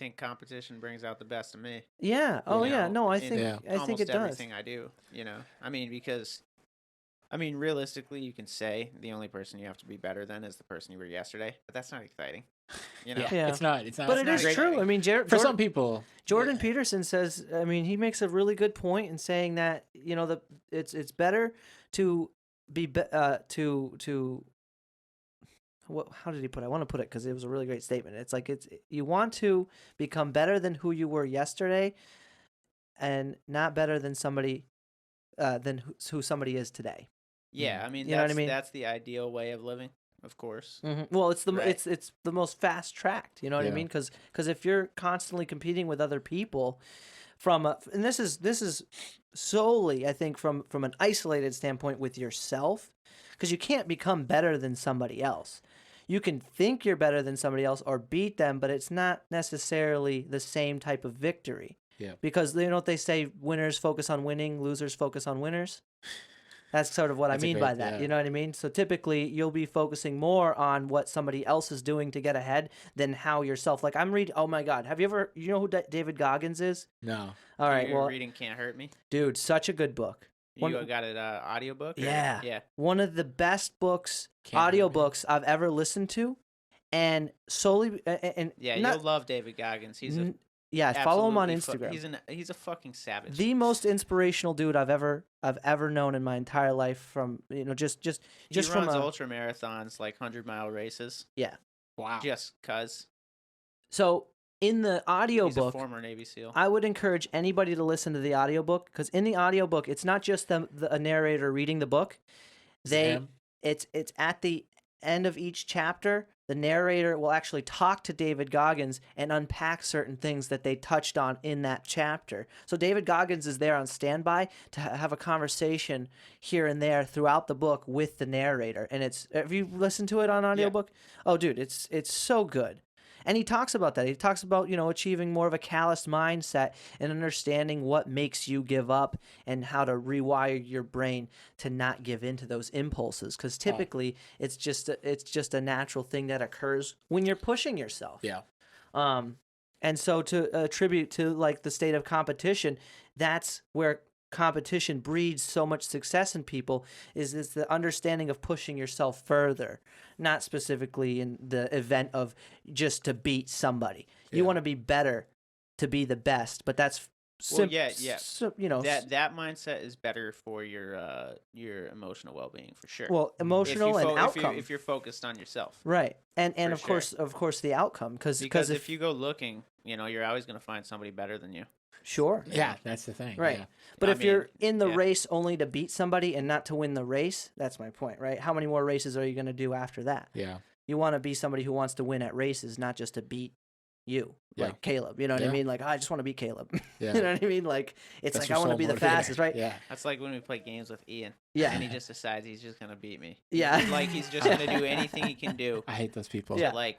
think competition brings out the best of me. Yeah. Oh, you yeah. know, No, I in think I think almost it does. everything I do. I mean, because realistically, you can say the only person you have to be better than is the person you were yesterday, but that's not exciting. Yeah, Yeah. it's not. It's not. But it not is great. true. I mean, For some people. Jordan yeah. Peterson says. I mean, he makes a really good point in saying that it's better to be to what, how did he put it? I want to put it because it was a really great statement. It's like you want to become better than who you were yesterday, and not better than somebody than who somebody is today. Yeah, I mean, You know what I mean? that's the ideal way of living, of course. Well, it's the Right. it's the most fast tracked. You know what I Yeah. mean? Because if you're constantly competing with other people, and this is solely, I think, from an isolated standpoint with yourself, because you can't become better than somebody else. You can think you're better than somebody else or beat them, but it's not necessarily the same type of victory. Yeah. Because you know what they say: winners focus on winning, losers focus on winners. That's sort of what I mean by that. yeah. You know what I mean? So typically, you'll be focusing more on what somebody else is doing to get ahead than how yourself. Like I'm reading. Oh my God, have you ever? You know who David Goggins is? No. All right, You're well, reading Can't Hurt Me. dude, such a good book. You got it audiobook? Or? Yeah. Yeah. One of the best books, Can't Hurt Me. audiobooks I've ever listened to, and solely and Yeah, not, you'll love David Goggins. He's a yeah, follow him on absolutely Instagram. he's a fucking savage. The most inspirational dude I've ever known in my entire life. From just he from runs ultra marathons, like 100-mile races. yeah. Wow. Just cuz. So in the He's a audiobook, former Navy SEAL. I would encourage anybody to listen to the audiobook, because in the audiobook, it's not just a narrator reading the book. him? It's at the end of each chapter, the narrator will actually talk to David Goggins and unpack certain things that they touched on in that chapter. So David Goggins is there on standby to have a conversation here and there throughout the book with the narrator. And have you listened to it on audiobook? Oh, dude, it's so good. And he talks about that. He talks about, achieving more of a calloused mindset and understanding what makes you give up and how to rewire your brain to not give in to those impulses. Because typically it's just a natural thing that occurs when you're pushing yourself. Yeah. And so to attribute to like the state of competition, that's where competition breeds so much success in people is the understanding of pushing yourself further, not specifically in the event of just to beat somebody. You want to be better to be the best, but that's Well, that mindset is better for your emotional well-being for sure. Well, emotional and outcome. If you're focused on yourself, right? And For of course the outcome, because if you go looking, you're always going to find somebody better than you. Sure. Yeah, that's the thing. Right. Yeah. But if you're in the yeah. race only to beat somebody and not to win the race, that's my point, right? How many more races are you going to do after that? Yeah. You want to be somebody who wants to win at races, not just to beat you, Yeah. like Caleb. You know what I Yeah. mean? Like, I just want to beat Caleb. Yeah. You know what I mean? Like, it's That's like, I your want to sole be the motivator. fastest, right? Yeah. That's like when we play games with Ian. Yeah. And he just decides he's just going to beat me. Yeah. He's just going to do anything he can do I hate those people. Yeah. to,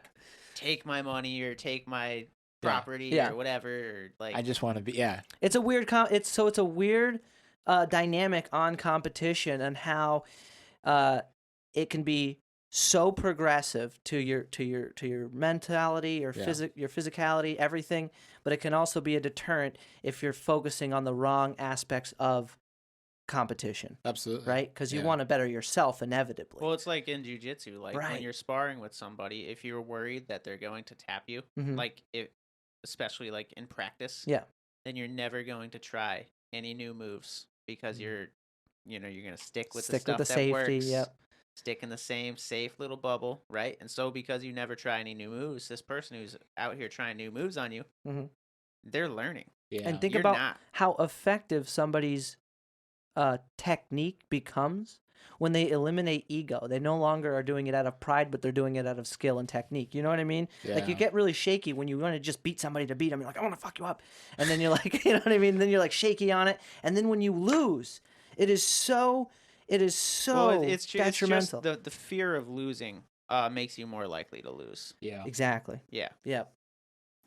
take my money or take my property Yeah. or whatever. Or, I just want to be. Yeah. It's a weird it's a weird dynamic on competition and how it can be so progressive to your mentality, your your physicality, everything, but it can also be a deterrent if you're focusing on the wrong aspects of competition, Absolutely. right? Because you Yeah. want to better yourself inevitably. well, it's like in jiu-jitsu. Like Right. when you're sparring with somebody, if you're worried that they're going to tap you, Mhm. especially like in practice, Yeah. then you're never going to try any new moves because you're going to stick with the Stick stuff with the that safety. works. Yep. Stick in the same safe little bubble, right? And so because you never try any new moves, this person who's out here trying new moves on you, Mhm. they're learning. Yeah. And think You're about not. how effective somebody's technique becomes when they eliminate ego. They no longer are doing it out of pride, but they're doing it out of skill and technique. You know what I mean? Like you Yeah. get really shaky when you want to just beat somebody to beat them. You're like, I want to fuck you up. And then you're like, you know what I mean? Then you're like shaky on it. And then when you lose, it is so Well, it's detrimental. just the fear of losing makes you more likely to lose. Yeah. Exactly. Yeah. Yep.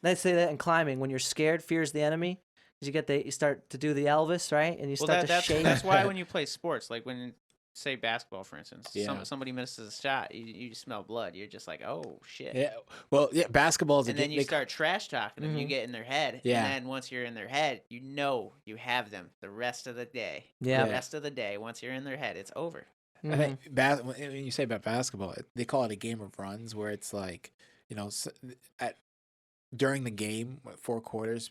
They say that in climbing, when you're scared, fear's the enemy. Because you start to do the Elvis, right? And you start to shake. That's why when you play sports, like when say basketball, for instance. Yeah. Somebody misses a shot, you smell blood. You're just like, oh shit. Yeah. Well, yeah, basketball is a And then game. you start trash talking them. You Mhm. get in their head. Yeah. And then once you're in their head, you know you have them the rest of the day. Yeah. The rest of the day, once you're in their head, it's over. I think when you say about basketball, they call it a game of runs, where it's like, during the game, 4 quarters,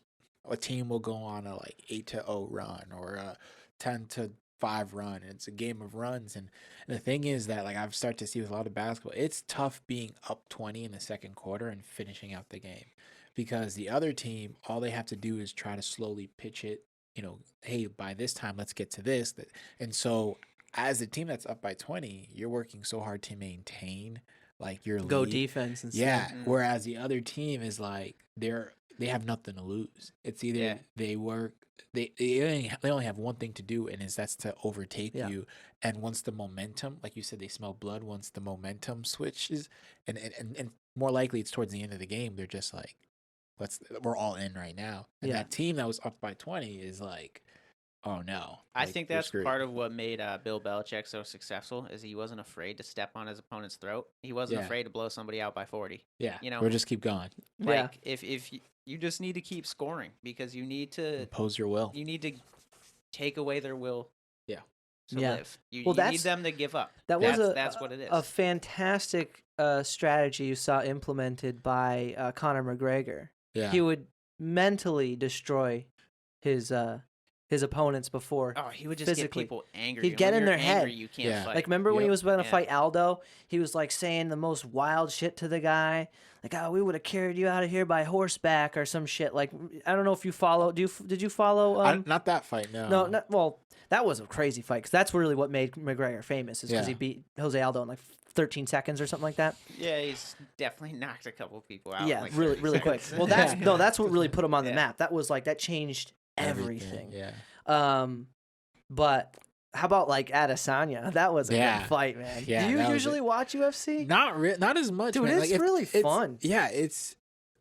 a team will go on a like 8-0 run or a 10-5 run. And it's a game of runs, and the thing is that like I've started to see with a lot of basketball, it's tough being up 20 in the second quarter and finishing out the game, because the other team, all they have to do is try to slowly pitch it. Hey, by this time, let's get to this. And so, as a team that's up by 20, you're working so hard to maintain like your Go lead. defense and Yeah. Mhm. Whereas the other team is like they have nothing to lose. It's either Yeah. they only have one thing to do, and that's to overtake Yeah. you. And once the momentum, like you said, they smell blood. Once the momentum switches, and more likely it's towards the end of the game, they're just like, we're all in right now. And Yeah. that team that was up by 20 is like, oh no. I like, think we're that's screwed. part of what made Bill Belichick so successful is he wasn't afraid to step on his opponent's throat. He wasn't Yeah. afraid to blow somebody out by 40. Yeah, you know, we'll just keep going. Yeah. Like if you just need to keep scoring because you need to Impose your will. take away their will. Yeah. To Yeah. live. You Well, need that's- them to give up. that was That's what it is. a fantastic strategy you saw implemented by Conor McGregor. Yeah. He would mentally destroy his opponents before. Oh, he would just physically. get people angry. He'd and get when in their you're angry, head. You can't Yeah. fight. Like, remember when he Yep. was going to Yeah. fight Aldo? He was like saying the most wild shit to the guy. Like, oh, we would have carried you out of here by horseback or some shit. Like, I don't know if you follow. Did you follow? Not that fight, no. No, well, that was a crazy fight because that's really what made McGregor famous. Is because Yeah. he beat Jose Aldo in like 13 seconds or something like that. Yeah, he's definitely knocked a couple people out. in Yeah, like really, 30 really quick. seconds. Well, that's what really put him on the Yeah. map. That was like that changed everything. Yeah. But how about like Adesanya? That was a Yeah. good fight, man. Yeah, Do you that was usually watch UFC? Not as much, Dude, man. it's Like, really fun. Yeah,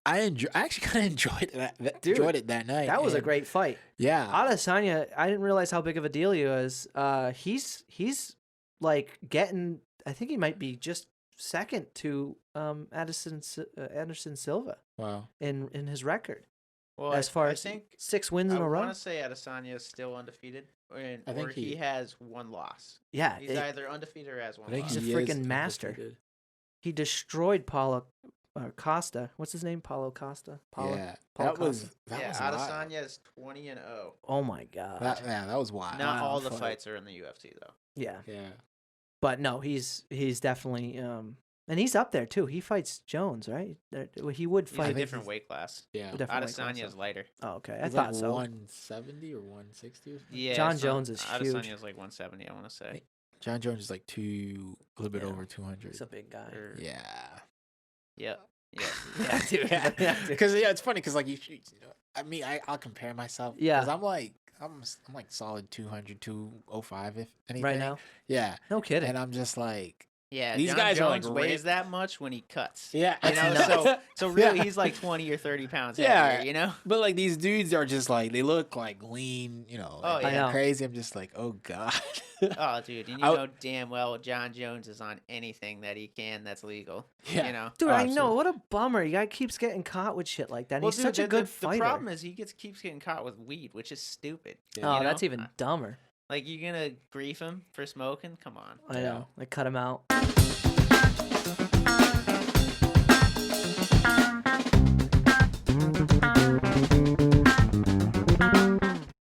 I actually kind of enjoyed Dude, enjoyed it that night. That was a and- great fight. Yeah. Adesanya, I didn't realize how big of a deal he was. He's like getting. I think he might be just second to Anderson Silva Wow. in his record Well, as far I as think 6 wins in I a row. want to say Adesanya is still undefeated, I or think he has one loss. Yeah, He's it- either undefeated or has one I think loss. He's a he freaking is master. undefeated. he destroyed Paulo Costa. What's his name? Paulo Costa. Yeah. Paulo That was Costa. that Yeah, was wild. Adesanya is 20-0. Oh my god. That was wild. Not all the fight. fights are in the UFC though. Yeah, Yeah. but no, he's definitely and he's up there too. He fights Jones, right? He would He's a fight. think different he's- weight class. Yeah. Different weight class, Adesanya is so- lighter. Oh, okay. I He's thought like so. 170 or 160 or something. Yeah, John Jones is huge. Adesanya is like 170. I want to say. John Jones is like a little bit Yeah. over 200. He's a big guy. Or- Yeah. Yeah. Yeah. Yeah, dude. Yeah, dude. Because it's funny because like I mean I'll compare myself. Yeah. 'Cause I'm like solid 200, 205 if anything. Right now, Yeah. no kidding. And I'm just like Yeah. These John guys are, like, Jones weighs ripped. that much when he cuts. yeah. You it's know, nuts. so really Yeah. he's like 20 or 30 pounds Yeah. heavier, you know? But like these dudes are just like they look like lean, Oh, like, yeah. I know. crazy. I'm just like, oh god. Oh, dude, and you I- know damn well John Jones is on anything that he can that's legal. Yeah. You know? Dude, Oh, I know. absolutely. What a bummer. You guy keeps getting caught with shit like that. And Well, he's dude, such a the- good the fighter. problem is he keeps getting caught with weed, which is stupid. Oh, you that's know? even dumber. Like, you're gonna grief him for smoking? Come on. I Yeah. know. They cut him out.